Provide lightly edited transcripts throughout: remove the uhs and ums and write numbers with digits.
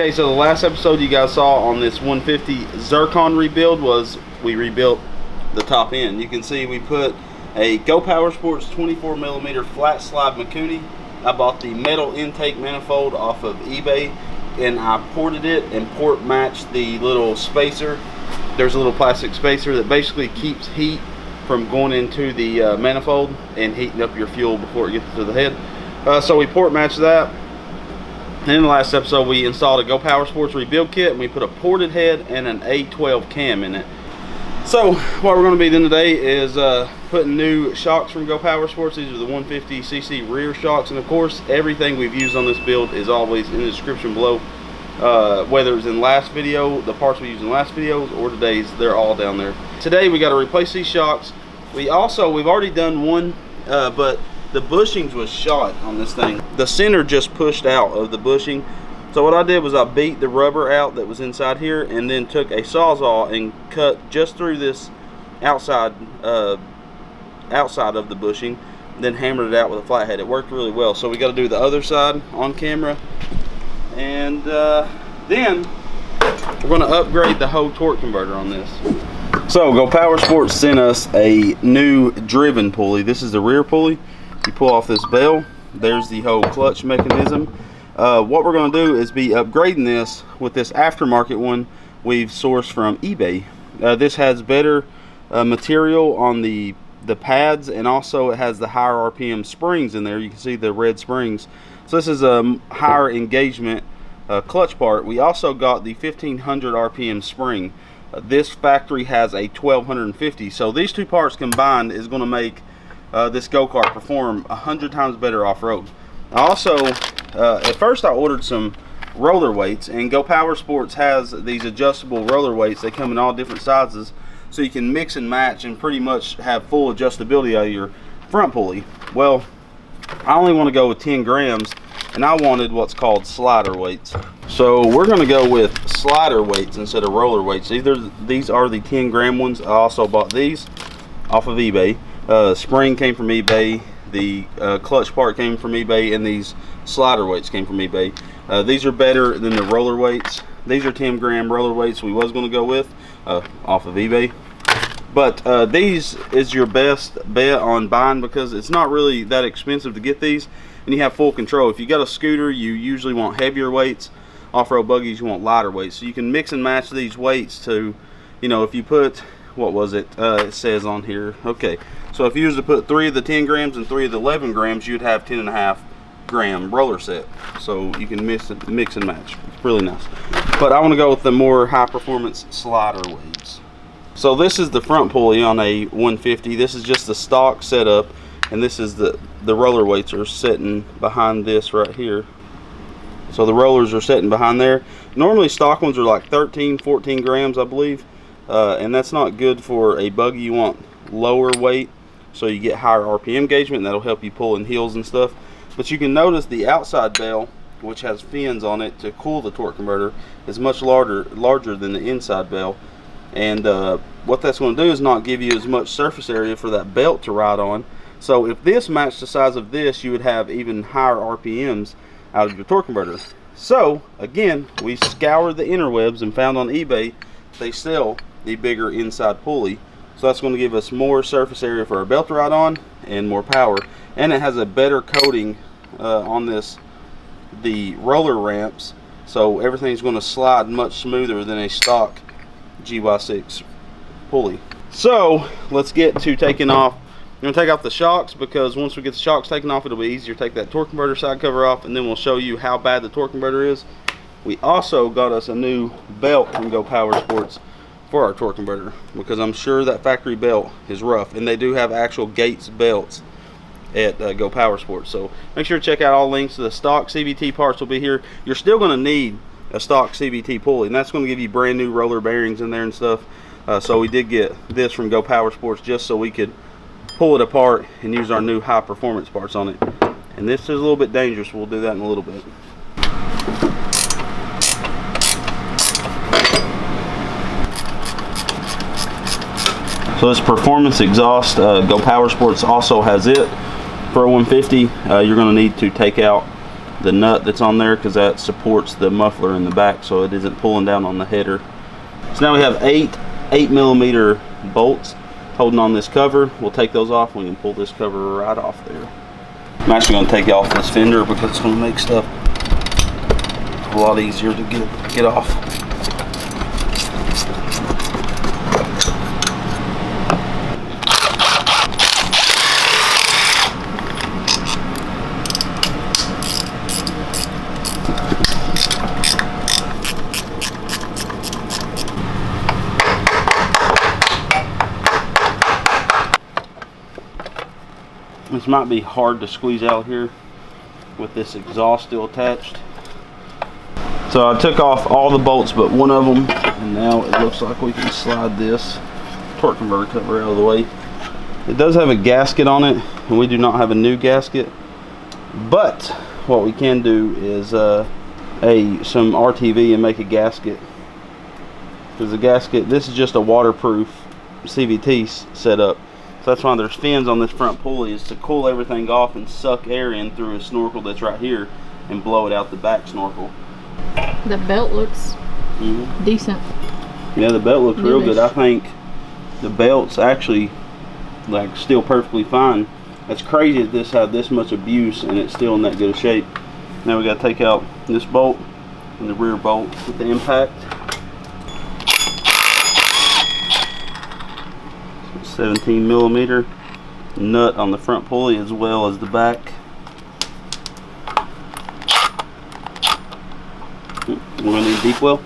Okay, so the last episode you guys saw on this 150 Zircon rebuild was we rebuilt the top end. You can see we put a Go Power Sports 24mm flat slide Mikuni. I bought the metal intake manifold off of eBay and I ported it and port matched the little spacer. There's a little plastic spacer that basically keeps heat from going into the manifold and heating up your fuel before it gets to the head. So we port matched that. And in the last episode we installed a Go Power Sports rebuild kit and we put a ported head and an A12 cam in it. So what we're going to be doing today is putting new shocks from Go Power Sports. These are the 150cc rear shocks, and of course everything we've used on this build is always in the description below. Whether it's in last video, the parts we used in last videos, or today's, they're all down there. Today we got to replace these shocks. We've already done one, but the bushings was shot on this thing. The center just pushed out of the bushing. So what I did was I beat the rubber out that was inside here and then took a Sawzall and cut just through this outside of the bushing, then hammered it out with a flathead. It worked really well. So we got to do the other side on camera, and then we're going to upgrade the whole torque converter on this. So Go Power Sports sent us a new driven pulley. This is the rear pulley. You pull off this bell, there's the whole clutch mechanism. What we're going to do is be upgrading this with this aftermarket one we've sourced from eBay. This has better material on the pads, and also it has the higher RPM springs in there. You can see the red springs. So this is a higher engagement clutch part. We also got the 1500 RPM spring. This factory has a 1250. So these two parts combined is going to make this go-kart perform 100 times better off-road. I also, at first I ordered some roller weights, and Go Power Sports has these adjustable roller weights. They come in all different sizes, so you can mix and match and pretty much have full adjustability of your front pulley. Well, I only want to go with 10 grams, and I wanted what's called slider weights. So we're going to go with slider weights instead of roller weights. These are the 10 gram ones. I also bought these off of eBay. Spring came from eBay, the clutch part came from eBay, and these slider weights came from eBay. These are better than the roller weights. These are 10 gram roller weights we was going to go with off of eBay. But these is your best bet on buying, because it's not really that expensive to get these, and you have full control. If you got a scooter, you usually want heavier weights. Off-road buggies, you want lighter weights. So you can mix and match these weights to, you know, if you put, what was it? It says on here, okay. So if you was to put 3 of the 10 grams and 3 of the 11 grams, you'd have 10.5 gram roller set. So you can mix and match. It's really nice. But I want to go with the more high performance slider weights. So this is the front pulley on a 150. This is just the stock setup, and this is the roller weights are sitting behind this right here. So the rollers are sitting behind there. Normally stock ones are like 13-14 grams, I believe, and that's not good for a buggy. You want lower weight so you get higher RPM engagement, and that'll help you pull in hills and stuff. But you can notice the outside bell, which has fins on it to cool the torque converter, is much larger than the inside bell. And what that's going to do is not give you as much surface area for that belt to ride on. So if this matched the size of this, you would have even higher RPMs out of your torque converter. So again, we scoured the interwebs and found on eBay they sell the bigger inside pulley. So that's going to give us more surface area for our belt to ride on and more power. And it has a better coating on the roller ramps, so everything's going to slide much smoother than a stock GY6 pulley. So let's get to taking off. I'm going to take off the shocks, because once we get the shocks taken off, it'll be easier to take that torque converter side cover off, and then we'll show you how bad the torque converter is. We also got us a new belt from Go Power Sports for our torque converter, because I'm sure that factory belt is rough, and they do have actual Gates belts at Go Power Sports. So make sure to check out all links to the stock CVT parts will be here. You're still going to need a stock CVT pulley, and that's going to give you brand new roller bearings in there and stuff. So we did get this from Go Power Sports just so we could pull it apart and use our new high performance parts on it. And this is a little bit dangerous. We'll do that in a little bit. So this performance exhaust, Go Power Sports also has it for a 150. You're going to need to take out the nut that's on there, because that supports the muffler in the back so it isn't pulling down on the header. So now we have 8mm bolts holding on this cover. We'll take those off. We can pull this cover right off there. I'm actually going to take off this fender because it's going to make stuff a lot easier to get off. This might be hard to squeeze out here with this exhaust still attached. So I took off all the bolts but one of them, and now it looks like we can slide this torque converter cover out of the way. It does have a gasket on it, and we do not have a new gasket, but what we can do is some RTV and make a gasket, because the gasket, this is just a waterproof CVT setup. So that's why there's fins on this front pulley, is to cool everything off and suck air in through a snorkel that's right here and blow it out the back snorkel. The belt looks decent. Yeah, the belt looks real good. I think the belt's actually like still perfectly fine. That's crazy that this had this much abuse and it's still in that good of shape. Now we got to take out this bolt and the rear bolt with the impact. 17mm nut on the front pulley as well as the back. We're going to need deep well.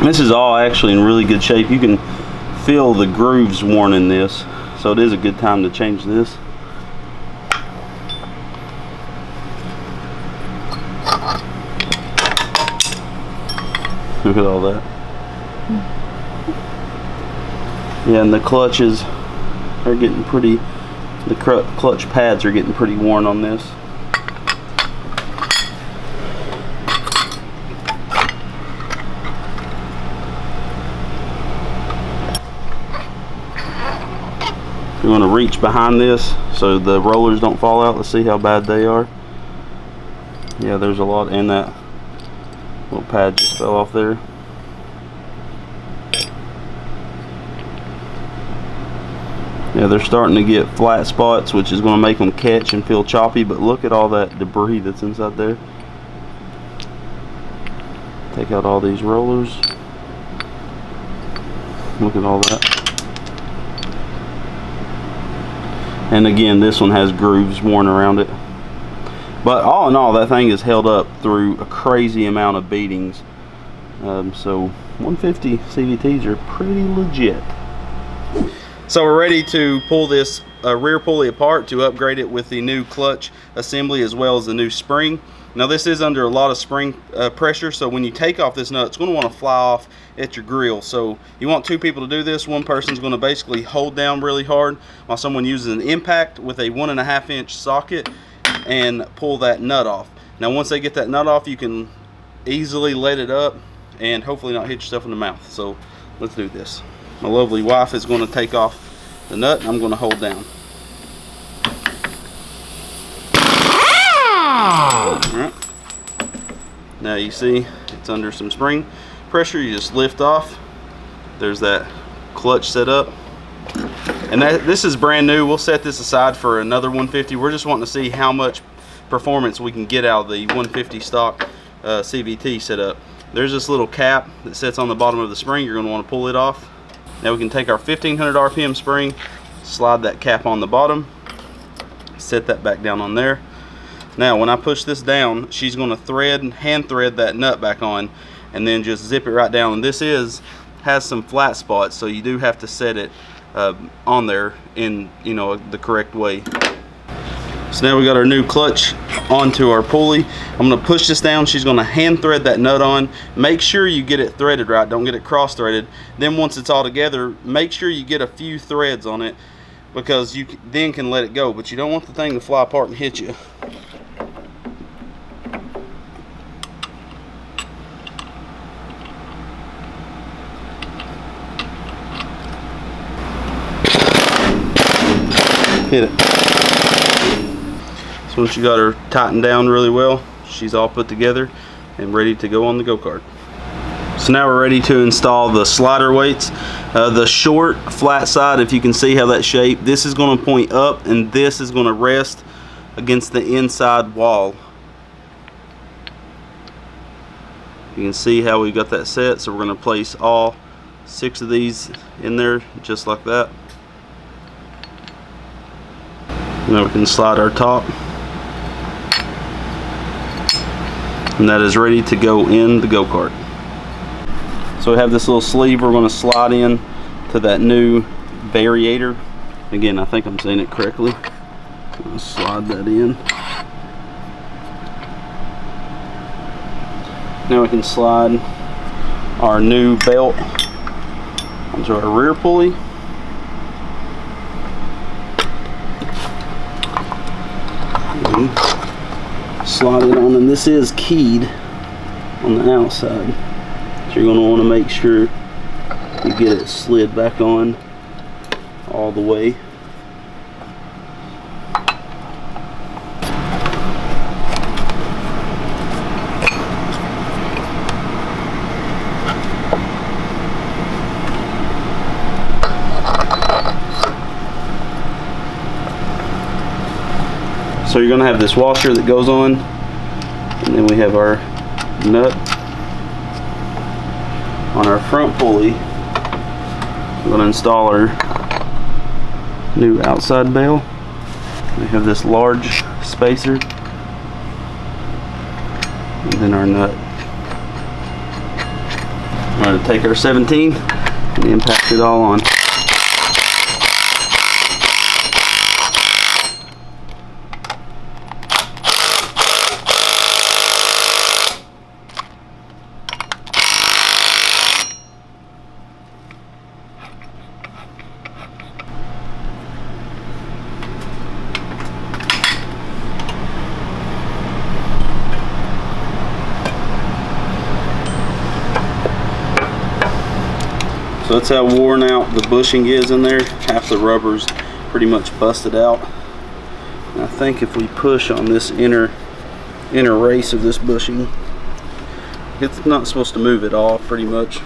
This is all actually in really good shape. You can feel the grooves worn in this, so it is a good time to change this. Look at all that. Yeah, and the clutches are getting pretty, the clutch pads are getting pretty worn on this. You want to reach behind this so the rollers don't fall out. Let's see how bad they are. Yeah, there's a lot, and that little pad just fell off there. Yeah, they're starting to get flat spots, which is going to make them catch and feel choppy, but look at all that debris that's inside there. Take out all these rollers. Look at all that. And again, this one has grooves worn around it. But all in all, that thing is held up through a crazy amount of beatings. So 150 CVTs are pretty legit. So we're ready to pull this rear pulley apart to upgrade it with the new clutch assembly as well as the new spring. Now this is under a lot of spring pressure, so when you take off this nut, it's going to want to fly off at your grill. So you want two people to do this. One person's going to basically hold down really hard while someone uses an impact with a 1.5 inch socket and pull that nut off. Now once they get that nut off, you can easily let it up and hopefully not hit yourself in the mouth. So let's do this. My lovely wife is going to take off the nut and I'm going to hold down. Alright. Now you see it's under some spring pressure. You just lift off. There's that clutch set up. And this is brand new. We'll set this aside for another 150. We're just wanting to see how much performance we can get out of the 150 stock CVT setup. There's this little cap that sits on the bottom of the spring. You're going to want to pull it off. Now we can take our 1500 RPM spring, slide that cap on the bottom, set that back down on there. Now when I push this down, she's going to hand thread that nut back on and then just zip it right down. And this has some flat spots, so you do have to set it on there in the correct way. So now we got our new clutch onto our pulley. I'm going to push this down. She's going to hand thread that nut on. Make sure you get it threaded right. Don't get it cross threaded. Then once it's all together, make sure you get a few threads on it, because you then can let it go. But you don't want the thing to fly apart and hit you. Hit it. So once you got her tightened down really well, she's all put together and ready to go on the go-kart. So now we're ready to install the slider weights. The short flat side, if you can see how that shape, this is going to point up and this is going to rest against the inside wall. You can see how we got that set, so we're going to place all 6 of these in there just like that. Now we can slide our top, and that is ready to go in the go-kart. So we have this little sleeve we're going to slide in to that new variator. Again, I think I'm saying it correctly. I'm going to slide that in. Now we can slide our new belt onto our rear pulley. And slide it on, and this is keyed on the outside. So you're going to want to make sure you get it slid back on all the way. So you're going to have this washer that goes on, and then we have our nut on our front pulley. We're going to install our new outside bail. We have this large spacer, and then our nut. We're going to take our 17 and impact it all on. So that's how worn out the bushing is in there. Half the rubber's pretty much busted out. And I think if we push on this inner race of this bushing, it's not supposed to move at all, pretty much.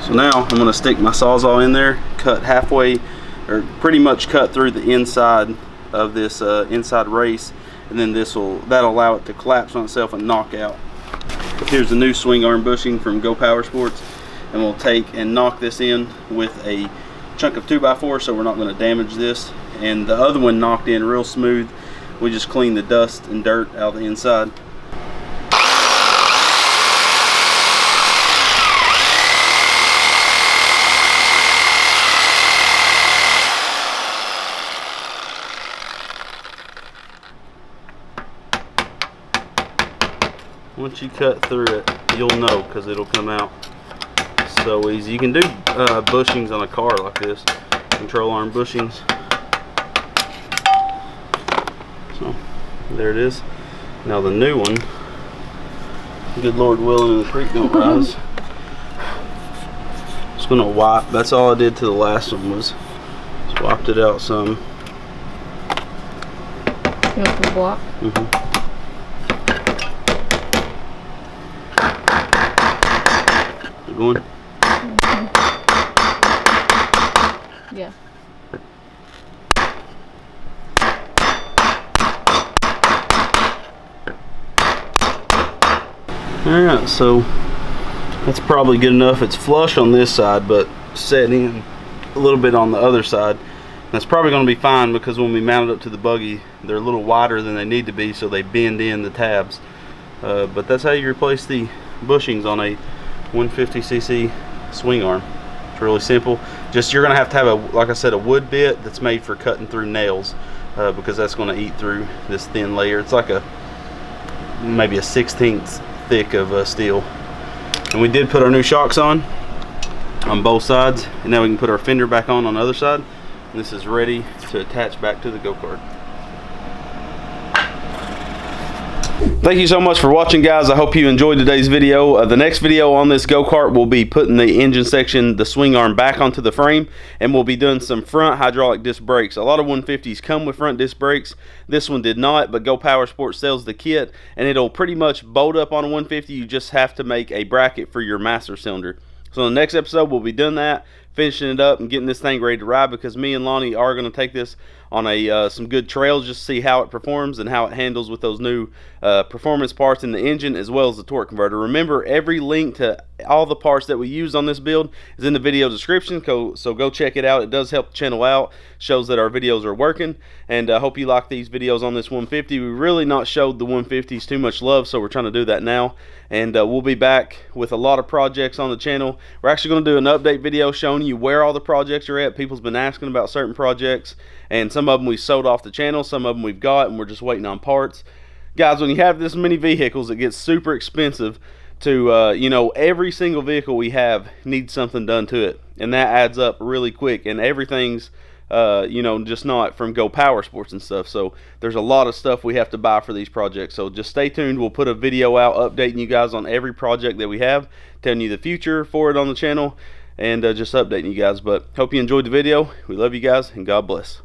So now I'm going to stick my Sawzall in there, cut halfway, or pretty much cut through the inside of this inside race, and then that'll allow it to collapse on itself and knock out. Here's the new swing arm bushing from Go Power Sports, and we'll take and knock this in with a chunk of 2x4 so we're not going to damage this. And the other one knocked in real smooth. We just clean the dust and dirt out of the inside. Once you cut through it, you'll know because it'll come out so easy. You can do bushings on a car like this, control arm bushings. So there it is. Now the new one, good Lord willing the creek don't rise. Just gonna wipe. That's all I did to the last one, was just wiped it out some. You want the block? Mm-hmm. Going? Mm-hmm. Yeah. Alright, so that's probably good enough. It's flush on this side, but set in a little bit on the other side. That's probably going to be fine because when we mount it up to the buggy, they're a little wider than they need to be, so they bend in the tabs. But that's how you replace the bushings on a 150cc swing arm. It's really simple. Just you're going to have a, like I said, a wood bit that's made for cutting through nails, because that's going to eat through this thin layer. It's like maybe a 1/16 thick of steel. And we did put our new shocks on both sides, and now we can put our fender back on the other side. And this is ready to attach back to the go-kart. Thank you so much for watching, guys. I hope you enjoyed today's video. The next video on this go-kart will be putting the engine section, the swing arm, back onto the frame, and we'll be doing some front hydraulic disc brakes. A lot of 150s come with front disc brakes. This one did not, but Go Power Sports sells the kit, and it'll pretty much bolt up on a 150. You just have to make a bracket for your master cylinder. So in the next episode, we'll be doing that, finishing it up and getting this thing ready to ride, because me and Lonnie are going to take this on some good trails just to see how it performs and how it handles with those new performance parts in the engine as well as the torque converter. Remember, every link to all the parts that we used on this build is in the video description, so go check it out. It does help the channel out, shows that our videos are working, and I hope you like these videos on this 150. We really not showed the 150s too much love, so we're trying to do that now, and we'll be back with a lot of projects on the channel. We're actually going to do an update video showing you where all the projects are at. People's been asking about certain projects, and some of them we sold off the channel, some of them we've got and we're just waiting on parts. Guys, when you have this many vehicles, it gets super expensive to you know, every single vehicle we have needs something done to it, and that adds up really quick, and everything's you know, just not from Go Power Sports and stuff. So there's a lot of stuff we have to buy for these projects, so just stay tuned. We'll put a video out updating you guys on every project that we have, telling you the future for it on the channel, and just updating you guys. But hope you enjoyed the video. We love you guys, and God bless.